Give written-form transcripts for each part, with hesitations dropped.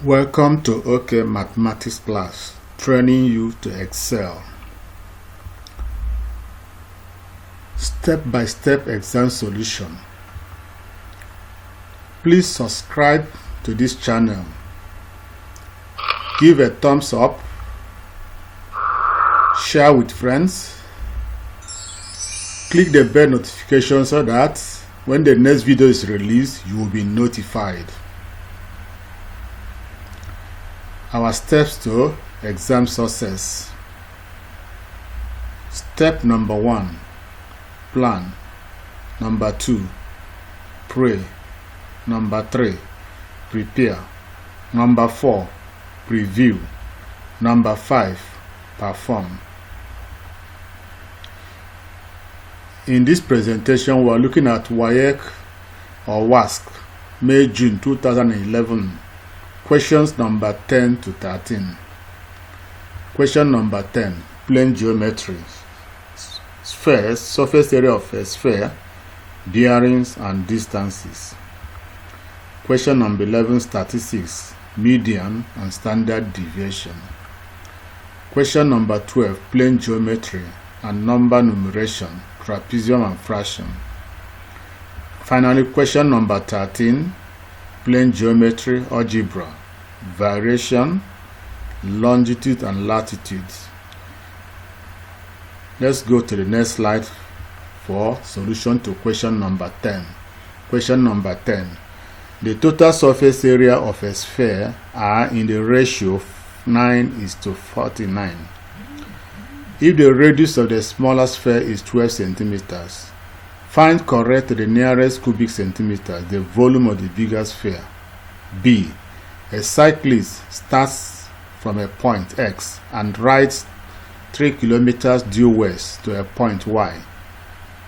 Welcome to OK Mathematics class, training you to excel. Step-by-step exam solution. Please subscribe to this channel. Give a thumbs up. Share with friends. Click the bell notification so that when the next video is released, you will be notified. Our steps to exam success. Step number 1, plan. Number 2, pray. Number 3, prepare. Number 4, review. Number 5, perform. In this presentation, we are looking at WASSCE or WASSCE May June 2011. Questions number 10 to 13. Question number 10, plane geometry. Spheres, surface area of a sphere, bearings and distances. Question number 11, statistics, median and standard deviation. Question number 12, plane geometry and number numeration, trapezium and fraction. Finally, question number 13, plane geometry, algebra, variation, longitude and latitudes. Let's go to the next slide for solution to question number 10. Question number 10. The total surface area of a sphere are in the ratio 9:49. If the radius of the smaller sphere is 12 centimeters, find correct to the nearest cubic centimeter the volume of the bigger sphere. B. A cyclist starts from a point X and rides 3 kilometers due west to a point Y.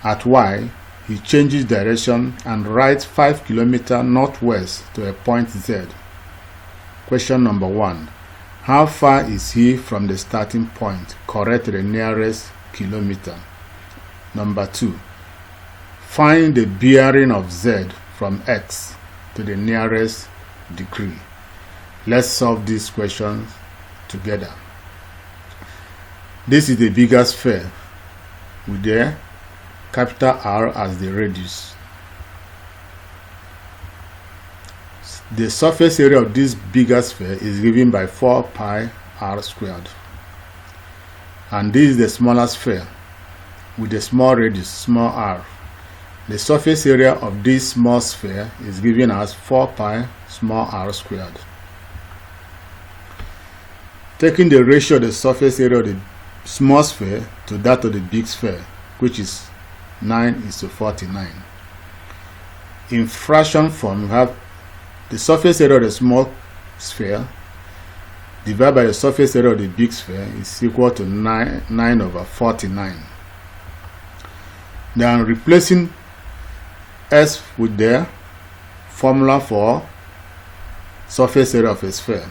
At Y, he changes direction and rides 5 kilometers northwest to a point Z. Question number 1. How far is he from the starting point? Correct to the nearest kilometer. Number 2. Find the bearing of Z from X to the nearest degree. Let's solve these questions together. This is the bigger sphere with the capital R as the radius. The surface area of this bigger sphere is given by 4 pi r squared. And this is the smaller sphere with the small radius, small r. The surface area of this small sphere is given as 4 pi small r squared. Taking the ratio of the surface area of the small sphere to that of the big sphere, which is 9:49. In fraction form, we have the surface area of the small sphere divided by the surface area of the big sphere is equal to 9/49. Then replacing S with the formula for surface area of a sphere.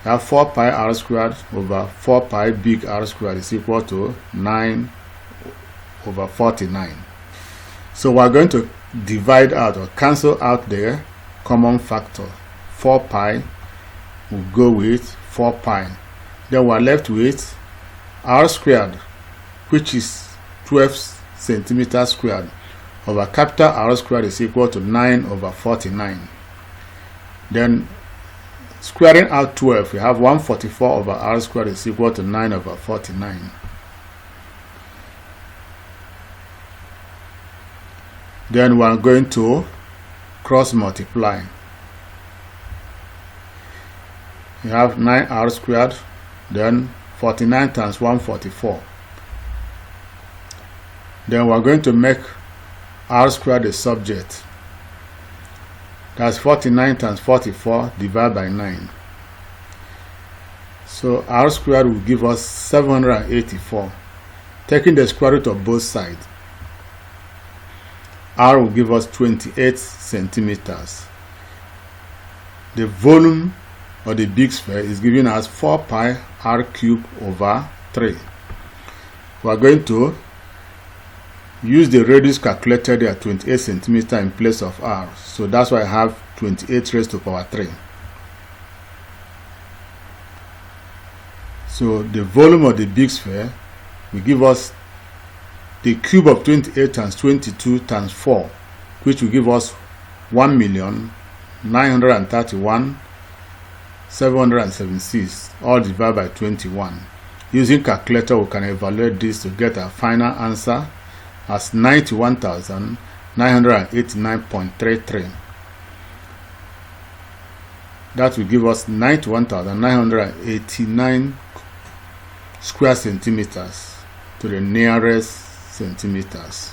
We have 4 pi r squared over 4 pi big R squared is equal to 9/49. So we're going to divide out or cancel out the common factor. 4 pi will go with 4 pi. Then we're left with r squared, which is 12 centimeters squared, over capital R squared is equal to 9/49. Then squaring out 12, we have 144 over r squared is equal to 9/49. Then we are going to cross multiply. You have 9r squared, then 49 times 144. Then we are going to make r squared the subject. That's 49 times 44 divided by 9. So r squared will give us 784. Taking the square root of both sides, r will give us 28 centimeters. The volume of the big sphere is given as 4 pi r cubed over 3. We are going to use the radius calculated at 28 centimeters in place of r. So that's why I have 28 raised to power 3. So the volume of the big sphere will give us the cube of 28 times 22 times 4, which will give us 1,931,776, all divided by 21. Using calculator, we can evaluate this to get a final answer as 91,989.33. That will give us 91,989 square centimeters to the nearest centimeters.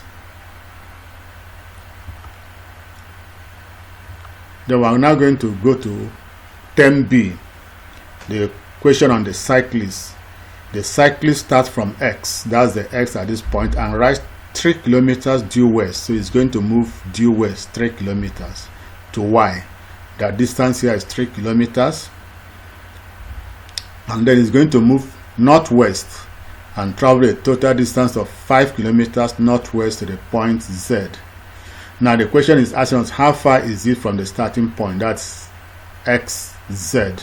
Then we are now going to go to 10b, the question on the cyclist. The cyclist starts from x, that's the x at this point, and writes 3 kilometers due west. So it's going to move due west 3 kilometers to y. The distance here is 3 kilometers. And then it's going to move northwest and travel a total distance of 5 kilometers northwest to the point Z. Now the question is asking us how far is it from the starting point, that's XZ.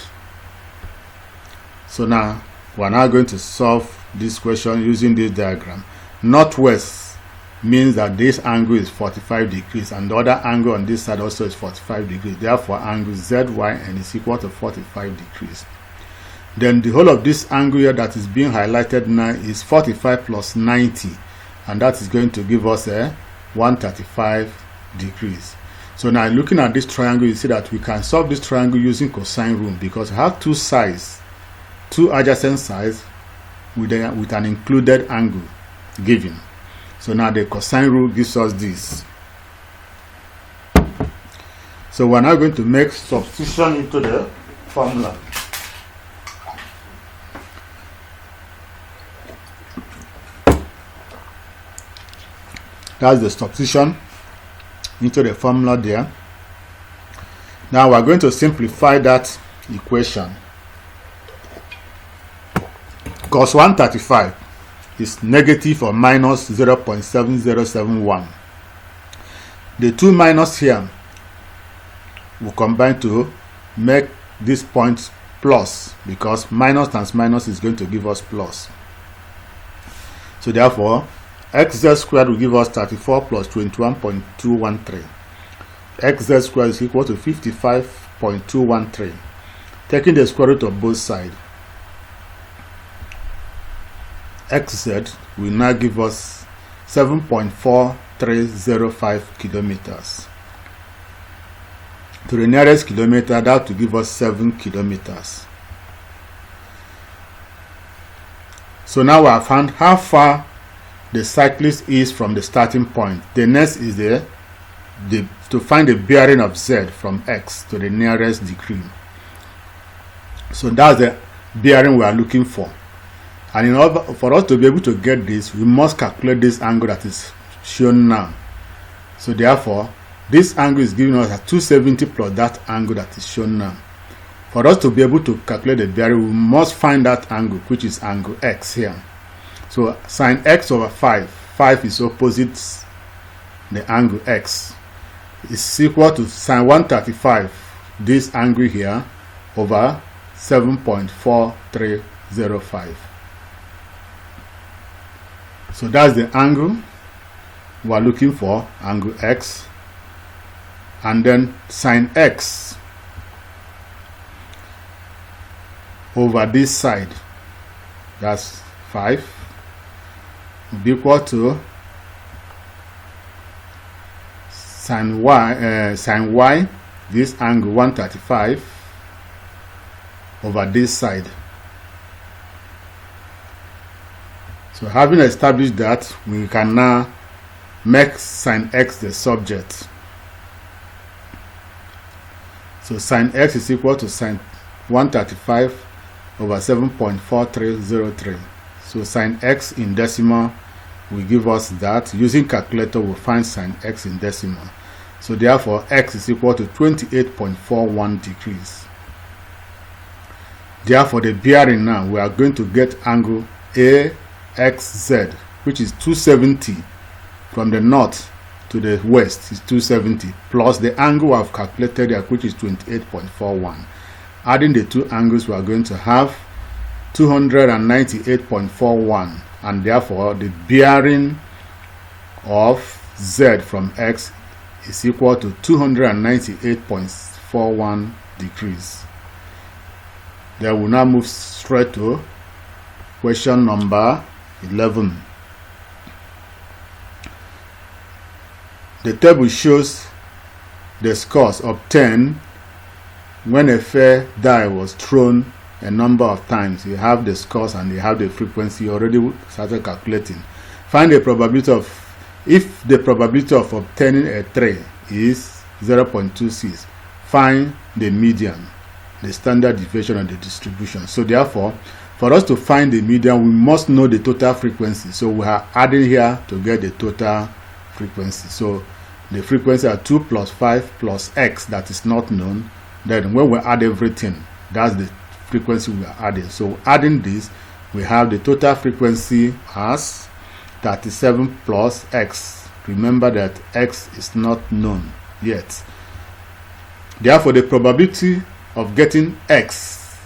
So now we are now going to solve this question using this diagram. Northwest means that this angle is 45 degrees and the other angle on this side also is 45 degrees. Therefore angle ZYN is equal to 45 degrees. Then the whole of this angle here that is being highlighted now is 45 plus 90, and that is going to give us a 135 degrees. So now looking at this triangle, you see that we can solve this triangle using cosine rule because we have two sides, two adjacent sides with an included angle given. So now the cosine rule gives us this. So we're now going to make substitution into the formula. That's the substitution into the formula there. Now we're going to simplify that equation. Cos 135 is negative or minus 0.7071. The two minus here will combine to make this point plus, because minus times minus is going to give us plus. So therefore xz squared will give us 34 plus 21.213. xz squared is equal to 55.213. Taking the square root of both sides, xz will now give us 7.4305 kilometers. To the nearest kilometer, that will give us 7 kilometers. So now we have found how far the cyclist is from the starting point. The next is to find the bearing of z from x to the nearest degree. So that's the bearing we are looking for. And in order for us to be able to get this, we must calculate this angle that is shown now. So therefore, this angle is giving us a 270 plus that angle that is shown now. For us to be able to calculate the bearing, we must find that angle, which is angle x here. So sine x over 5 is opposite the angle x. It's equal to sine 135, this angle here, over 7.4305. So that's the angle we are looking for, angle x. And then sine x over this side, that's 5, will be equal to sine y, this angle 135 over this side. So having established that, we can now make sine x the subject. So sine x is equal to sine 135 over 7.4303. So sine x in decimal will give us that. Using calculator, we'll find sine x in decimal. So therefore, x is equal to 28.41 degrees. Therefore, the bearing now, we are going to get angle AXZ, which is 270 from the north to the west is 270, plus the angle we have calculated here, which is 28.41. Adding the two angles, we are going to have 298.41, and therefore the bearing of Z from X is equal to 298.41 degrees. Then we'll now move straight to question number 11. The table shows the scores obtained when a fair die was thrown a number of times. You have the scores and you have the frequency. You already started calculating. Find the probability of, if the probability of obtaining a 3 is 0.26, find the median, the standard deviation, and the distribution. So therefore, for us to find the median, we must know the total frequency. So we are adding here to get the total frequency. So the frequency are 2 plus 5 plus x that is not known. Then when we add everything, that's the frequency we are adding. So adding this, we have the total frequency as 37 plus x. Remember that x is not known yet. Therefore, the probability of getting x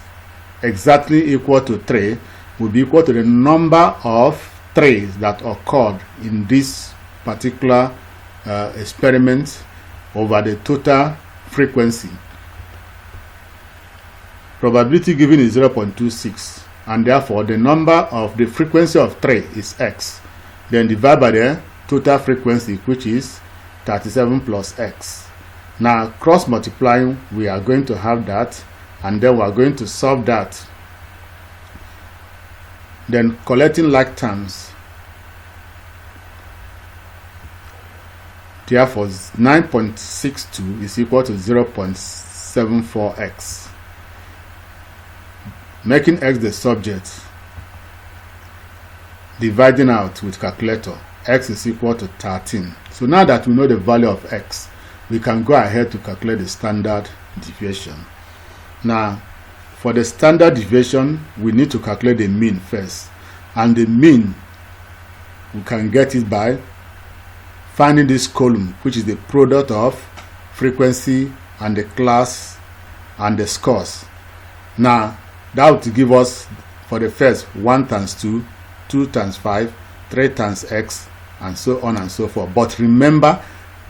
exactly equal to 3 will be equal to the number of 3s that occurred in this particular experiment over the total frequency. Probability given is 0.26, and therefore the number of the frequency of 3 is x. Then divide by the total frequency, which is 37 plus x. Now cross multiplying, we are going to have that, and then we are going to solve that. Then collecting like terms. Therefore 9.62 is equal to 0.74x. Making x the subject, dividing out with calculator, x is equal to 13. So now that we know the value of x, we can go ahead to calculate the standard deviation. Now, for the standard deviation, we need to calculate the mean first. And the mean, we can get it by finding this column, which is the product of frequency and the class and the scores. Now, that would give us, for the first, 1 times 2, 2 times 5, 3 times x, and so on and so forth. But remember,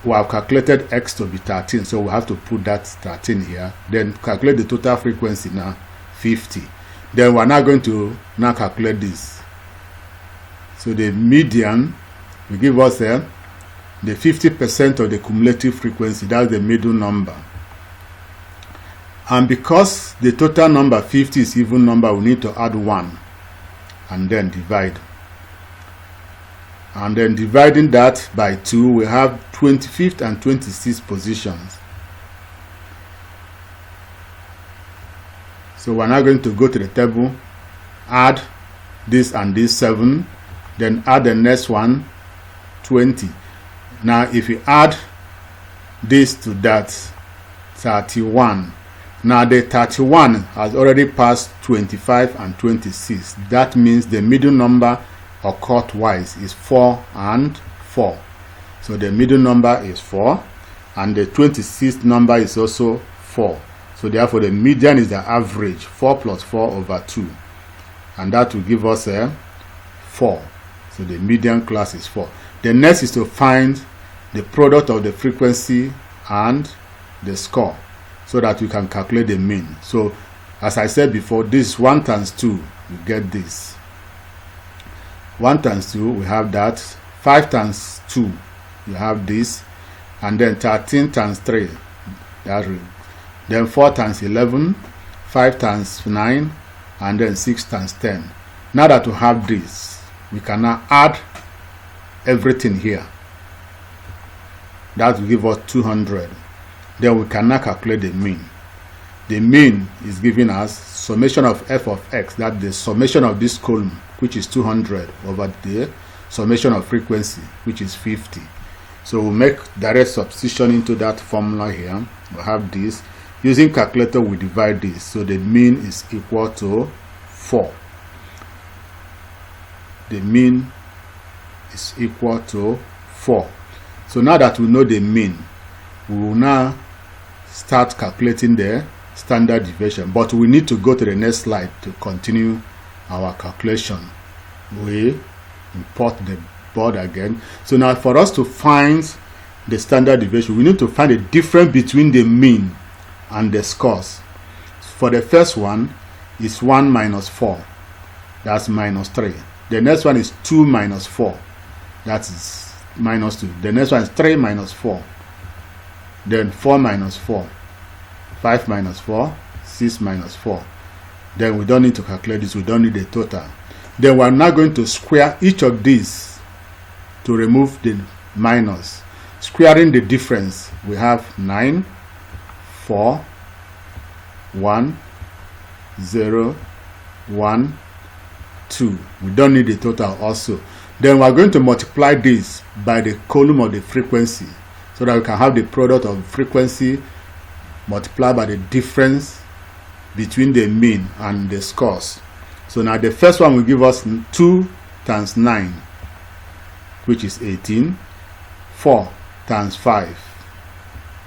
we have calculated x to be 13, so we have to put that 13 here. Then calculate the total frequency now, 50. Then we are now going to now calculate this. So the median will give us the 50% of the cumulative frequency. That's the middle number. And because the total number 50 is even number, we need to add 1 and then divide. And then dividing that by 2, we have 25th and 26th positions. So we're now going to go to the table, add this and this 7, then add the next one, 20. Now if you add this to that, 31. Now the 31 has already passed 25 and 26. That means the middle number occurred twice is 4 and 4. So the middle number is 4, and the 26th number is also 4. So therefore the median is the average, 4 plus 4 over 2. And that will give us a 4. So the median class is 4. The next is to find the product of the frequency and the score, so that we can calculate the mean. So as I said before, this 1 times 2, you get this. 1 times 2, we have that. 5 times 2, you have this. And then 13 times 3, then 4 times 11, 5 times 9, and then 6 times 10. Now that we have this, we can now add everything here. That will give us 200. Then we can now calculate the mean. The mean is giving us summation of f of x, that's the summation of this column, which is 200, over the summation of frequency, which is 50. So we'll make direct substitution into that formula here. We'll have this. Using calculator, we divide this. So the mean is equal to 4. The mean is equal to 4. So now that we know the mean, we will now start calculating the standard deviation. But we need to go to the next slide to continue our calculation. We import the board again. So now for us to find the standard deviation, we need to find the difference between the mean and the scores. For the first one is 1 minus 4, that's minus 3. The next one is 2 minus 4, that is minus 2. The next one is 3 minus 4, then 4 minus 4, 5 minus 4, 6 minus 4. Then we don't need to calculate this, we don't need the total. Then we are now going to square each of these to remove the minus. Squaring the difference, we have 9, 4, 1, 0, 1, 2. We don't need the total also. Then we are going to multiply this by the column of the frequency so that we can have the product of frequency multiplied by the difference between the mean and the scores. So now the first one will give us 2 times 9, which is 18, 4 times 5,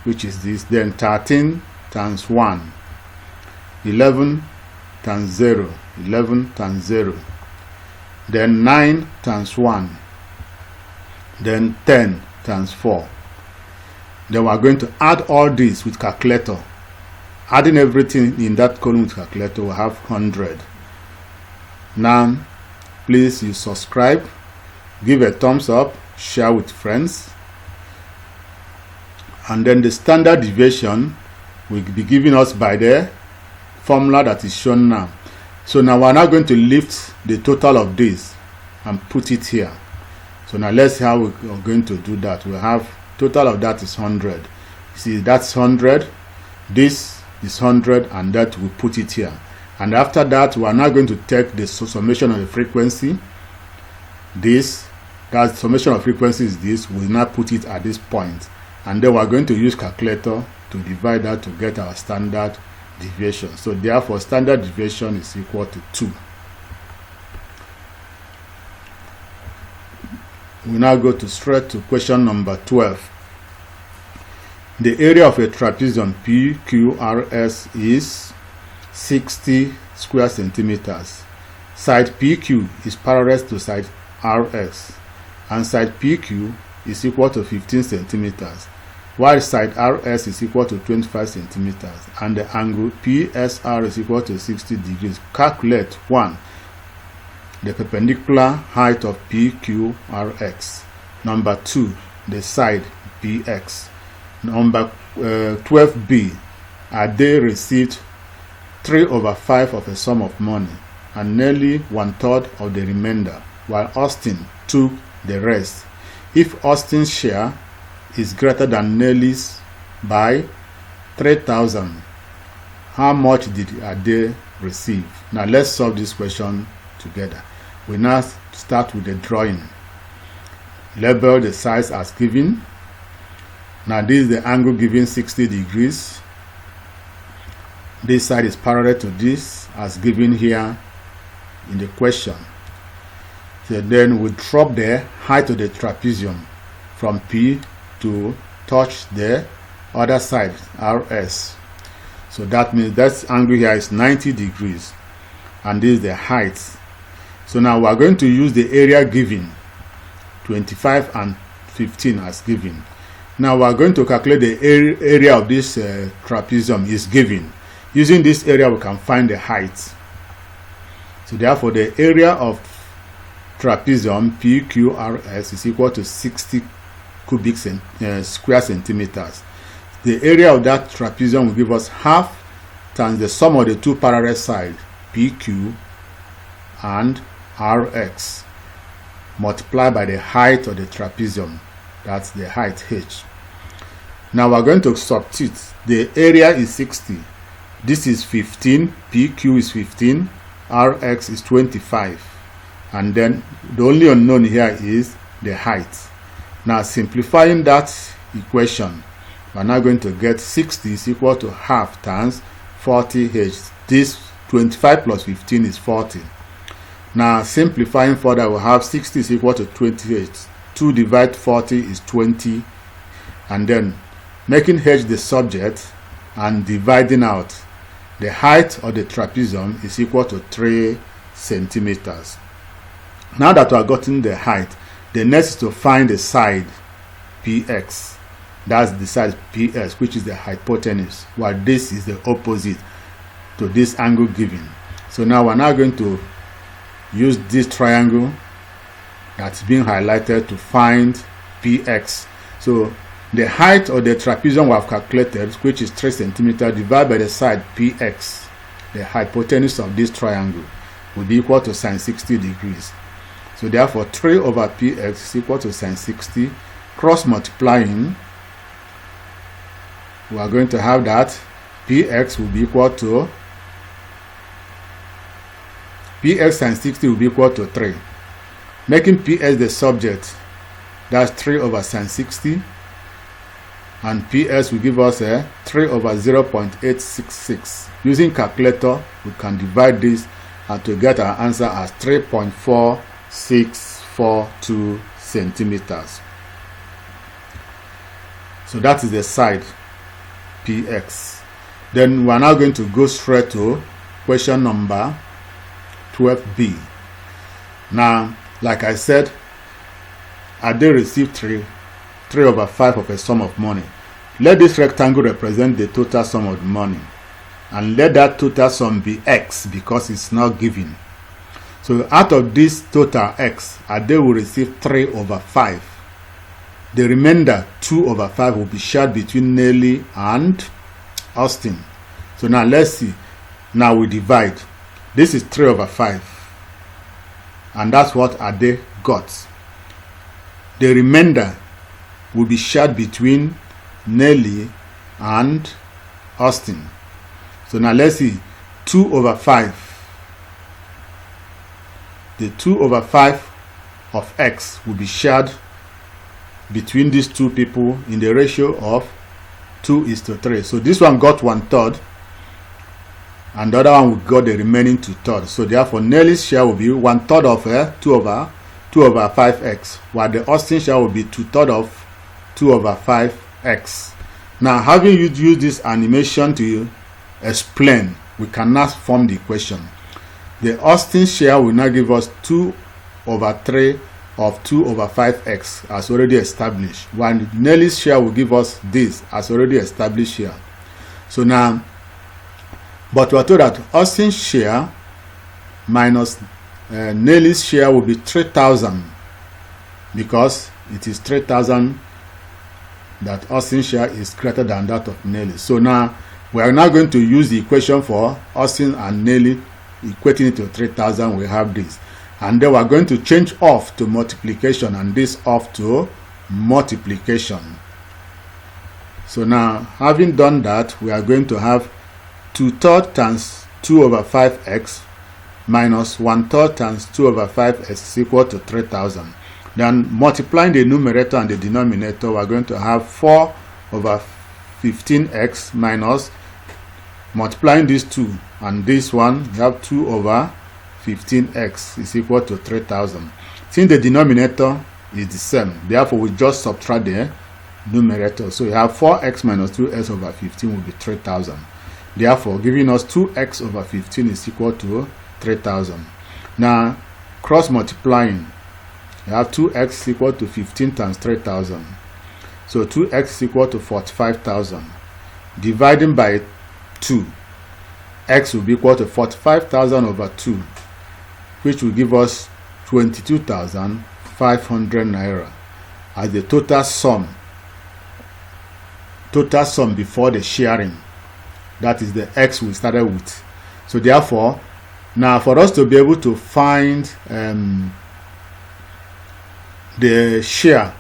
which is this, then 13 times 1, 11 times 0, 11 times 0, then 9 times 1, then 10 times 4. Then we are going to add all this with calculator. Adding everything in that column with calculator, we have 100. Now, please you subscribe, give a thumbs up, share with friends, and then the standard deviation will be given us by the formula that is shown now. So now we are now going to lift the total of this and put it here. So now let's see how we are going to do that. We have total of that is 100. See, that's 100, this is 100, and that we put it here. And after that, we are now going to take the summation of the frequency. This, that summation of frequency is this. We will now put it at this point, and then we are going to use calculator to divide that to get our standard deviation. So therefore, standard deviation is equal to 2. We now go to straight to question number 12. The area of a trapezium PQRS is 60 square centimeters. Side PQ is parallel to side RS, and side PQ is equal to 15 centimeters, while side RS is equal to 25 centimeters, and the angle PSR is equal to 60 degrees. Calculate 1. The perpendicular height of PQRX. Number 2. The side PX. Number 12B. Are they received 3/5 of a sum of money and nearly 1/3 of the remainder, while Austin took the rest? If Austin's share is greater than Nelly's by 3,000, how much did they receive? Now let's solve this question together. We now start with the drawing. Label the size as given. Now this is the angle given 60 degrees. This side is parallel to this as given here in the question. So then we drop the height of the trapezium from P to touch the other side, RS. So that means that angle here is 90 degrees, and this is the height. So now we are going to use the area given, 25 and 15 as given. Now we are going to calculate the area of this trapezium is given. Using this area, we can find the height. So therefore, the area of trapezium PQRS is equal to 60 cubic square centimeters. The area of that trapezium will give us half times the sum of the two parallel sides, PQ and RX, multiplied by the height of the trapezium. That's the height H. Now we're going to substitute. The area is 60. This is 15, PQ is 15, RX is 25, and then the only unknown here is the height. Now simplifying that equation, we're now going to get 60 is equal to half times 40H. This 25 plus 15 is 40. Now simplifying further, we have 60 is equal to 28. 2 divided 40 is 20, and then making H the subject and dividing out, the height of the trapezium is equal to 3 centimeters. Now that we have gotten the height, the next is to find the side px. That's the side ps, which is the hypotenuse, while this is the opposite to this angle given. So now we're now going to use this triangle that's being highlighted to find px. So the height of the trapezium we have calculated, which is 3 centimeters, divided by the side px, the hypotenuse of this triangle, will be equal to sine 60 degrees. So therefore 3 over px is equal to sine 60. Cross multiplying, we are going to have that px will be equal to px sine 60 will be equal to 3, making ps the subject. That's 3 over sine 60, and ps will give us a 3 over 0.866. Using calculator, we can divide this and to get our answer as 3.4642 centimeters. So that is the side px. Then we are now going to go straight to question number 12b. Now, like I said, Ade received 3 over 5 of a sum of money. Let this rectangle represent the total sum of the money, and let that total sum be x because it's not given. So out of this total x, Ade will receive 3 over 5. The remainder 2 over 5 will be shared between Nelly and Austin. So now let's see. Now we divide. This is 3 over 5, and that's what Ade got. The remainder will be shared between Nelly and Austin. So now let's see. 2 over 5. The 2 over 5 of x will be shared between these two people in the ratio of 2:3. So this one got 1/3, and the other one will got the remaining 2/3. So therefore Nelly's share will be 1/3 of 2 over 5x, while the Austin share will be 2/3 of 2 over 5x. Now, having used this animation to explain, we can now form the equation. The Austin share will now give us 2 over 3 of 2 over 5x as already established, while Nelly's share will give us this as already established here. So now, but we are told that Austin's share minus Nelly's share will be 3,000, because it is 3,000 that Austin's share is greater than that of Nelly. So now we are now going to use the equation for Austin and Nelly, equating it to 3,000. We have this, and then we are going to change off to multiplication and this off to multiplication. So now, having done that, we are going to have 2/3 times 2 over 5x minus 1/3 times 2 over 5x is equal to 3,000. Then multiplying the numerator and the denominator, we are going to have 4 over 15x minus, multiplying these two and this one, we have 2 over 15x is equal to 3,000. Since the denominator is the same, therefore we just subtract the numerator. So we have 4x minus 2x over 15 will be 3,000. Therefore, giving us 2x over 15 is equal to 3,000. Now, cross multiplying, we have 2x equal to 15 times 3,000. So 2x is equal to 45,000. Dividing by 2, x will be equal to 45,000 over 2, which will give us 22,500 naira as the total sum before the sharing. That is the x we started with. So therefore, now for us to be able to find the share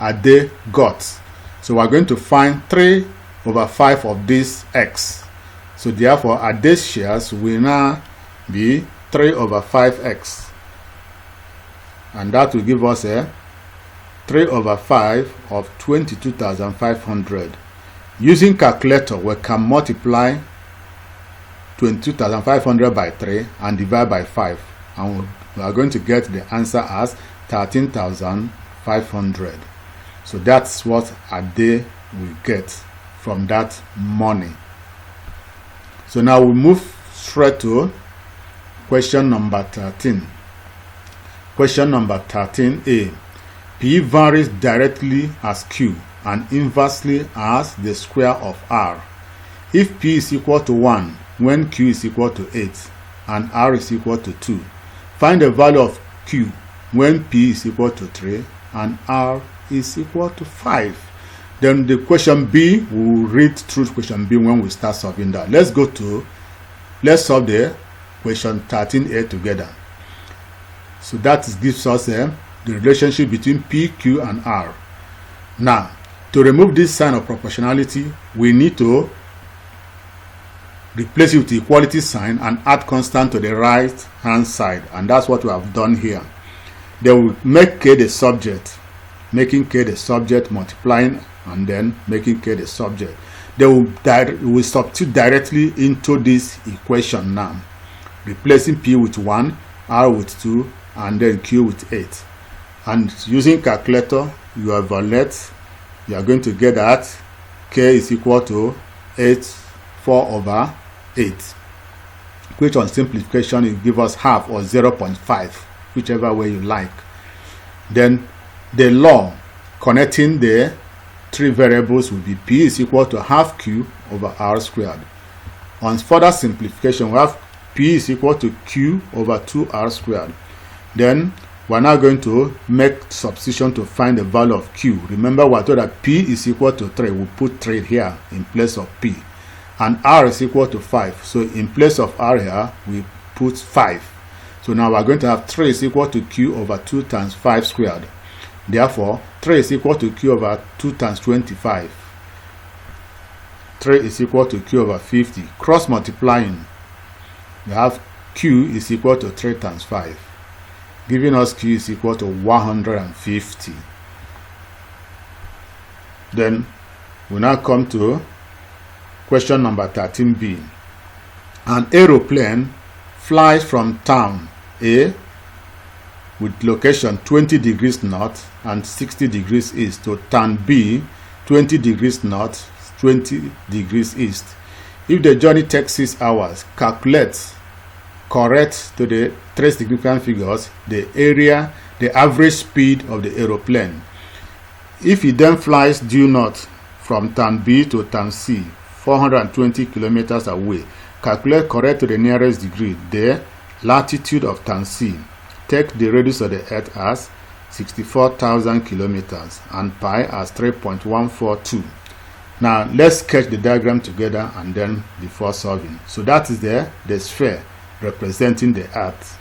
Ade got, so we are going to find 3 over 5 of this x. So therefore Ade's shares will now be 3 over 5x, and that will give us a 3 over 5 of 22,500. Using calculator, we can multiply 22,500 by 3 and divide by 5, and we are going to get the answer as 13,500. So that's what Ade will get from that money. So now we move straight to question number 13. Question number 13a. P varies directly as Q and inversely as the square of R. If P is equal to 1 when Q is equal to 8 and R is equal to 2, find the value of Q when P is equal to 3 and R is equal to 5. Then the question B, we'll read through question B when we start solving that. Let's solve the question 13a together. So that gives us the relationship between P, Q, and R. Now, to remove this sign of proportionality, we need to replace it with the equality sign and add constant to the right hand side, and that's what we have done here. Then we make K the subject, making K the subject, multiplying and then making K the subject. Then we substitute directly into this equation now, replacing P with 1, R with 2, and then Q with 8. And using calculator, you evaluate, you are going to get that K is equal to 4 over 8, which on simplification will give us half or 0.5, whichever way you like. Then the law connecting the three variables will be P is equal to half Q over R squared. On further simplification, we have P is equal to Q over 2R squared. Then we're now going to make substitution to find the value of Q. Remember, we're told that P is equal to 3. We'll put 3 here in place of P. And R is equal to 5. So in place of R here, we put 5. So now we're going to have 3 is equal to Q over 2 times 5 squared. Therefore, 3 is equal to Q over 2 times 25. 3 is equal to Q over 50. Cross multiplying, we have Q is equal to 3 times 5, giving us Q is equal to 150. Then we now come to question number 13b. An aeroplane flies from town A with location 20 degrees north and 60 degrees east to town B 20 degrees north, 20 degrees east. If the journey takes 6 hours, calculate correct to the three significant figures the average speed of the aeroplane. If it then flies due north from town B to town C, 420 kilometers away, calculate correct to the nearest degree the latitude of town C. Take the radius of the earth as 64,000 kilometers and pi as 3.142. Now let's sketch the diagram together and then before solving. So that is the sphere representing the earth.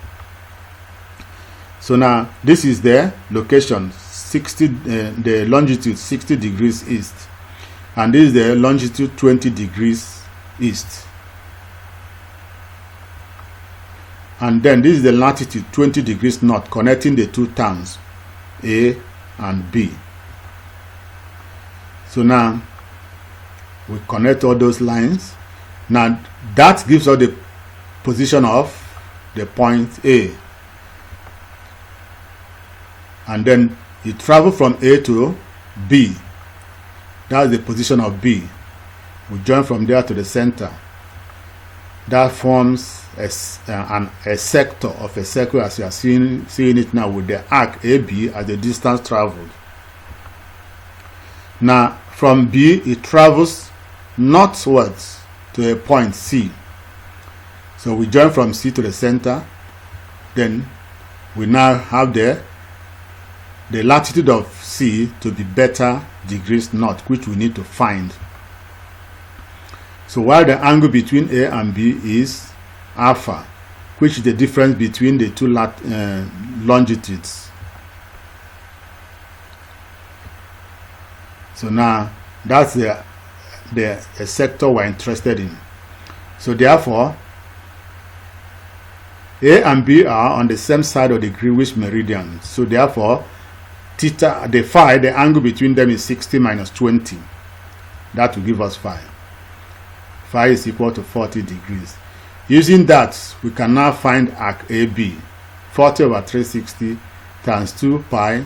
So now this is the location 60, the longitude 60 degrees east, and this is the longitude 20 degrees east, and then this is the latitude 20 degrees north, connecting the two towns A and B. So now we connect all those lines. Now that gives us the position of the point A, and then you travel from A to B. That's the position of B. We join from there to the center. That forms a sector of a circle, as you are seeing it now, with the arc AB as the distance traveled. Now from B it travels northwards to a point C. So we join from C to the center. Then we now have the latitude of C to be beta degrees north, which we need to find. So while the angle between A and B is alpha, which is the difference between the two longitudes. So now that's the sector we're interested in. So therefore A and B are on the same side of the Greenwich meridian. So therefore theta, the phi, the angle between them is 60 minus 20. That will give us phi. Phi is equal to 40 degrees. Using that, we can now find arc AB. 40 over 360 times 2 pi.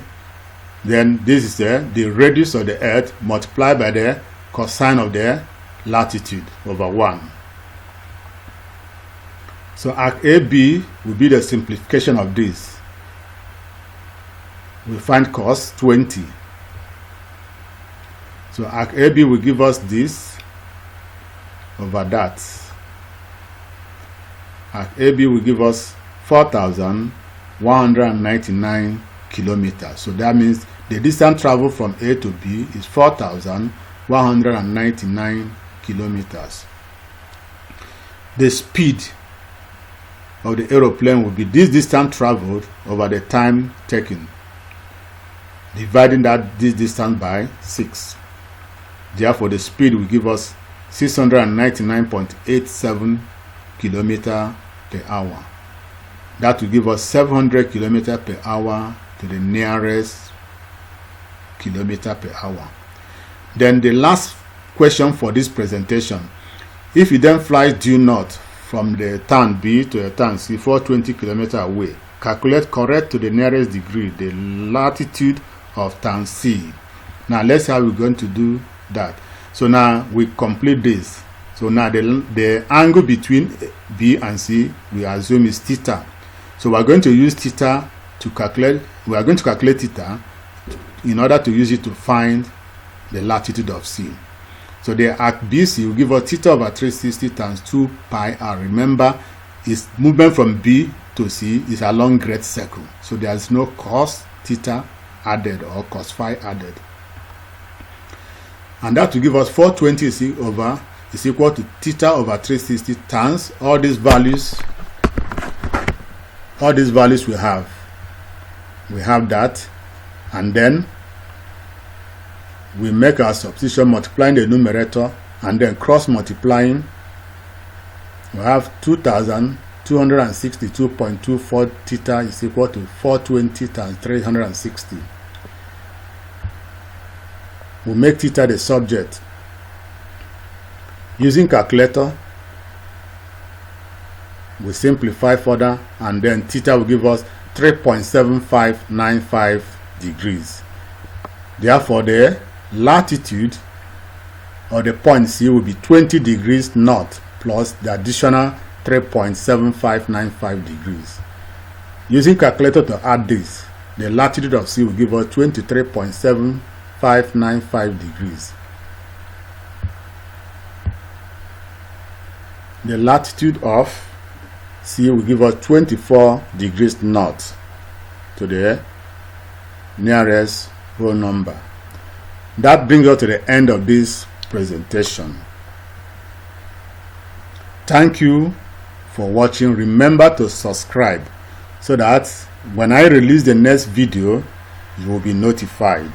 Then this is the radius of the earth multiplied by the cosine of the latitude over 1. So arc AB will be the simplification of this. We find cos 20. So arc AB will give us this over that. Arc AB will give us 4,199 kilometers. So that means the distance traveled from A to B is 4,199 kilometers. The speed of the aeroplane will be this distance traveled over the time taken, dividing this distance by 6. Therefore, the speed will give us 699.87 kilometers per hour. That will give us 700 kilometers per hour to the nearest kilometer per hour. Then the last question for this presentation: if you then fly due north from the town B to the town C, 420 kilometers away, calculate correct to the nearest degree the latitude of town C. Now let's see how we're going to do that. So now we complete this. So now the angle between B and C we assume is theta. So we're going to use theta to calculate. We are going to calculate theta in order to use it to find the latitude of C. So the arc BC will give us theta over 360 times 2 pi r. Remember, its movement from B to C is along great circle. So there is no cos theta added or cos phi added. And that will give us 420 is equal to theta over 360 times all these values we have. We have that, and then we make our substitution multiplying the numerator and then cross multiplying. We have 2,262.24 theta is equal to 420 times 360. We make theta the subject. Using calculator, we simplify further, and then theta will give us 3.7595 degrees. Therefore, the latitude or the point C will be 20 degrees north plus the additional 3.7595 degrees. Using calculator to add this, the latitude of C will give us 23.7595 degrees. The latitude of C will give us 24 degrees north to the nearest whole number. That brings us to the end of this presentation. Thank you for watching. Remember to subscribe so that when I release the next video, you will be notified.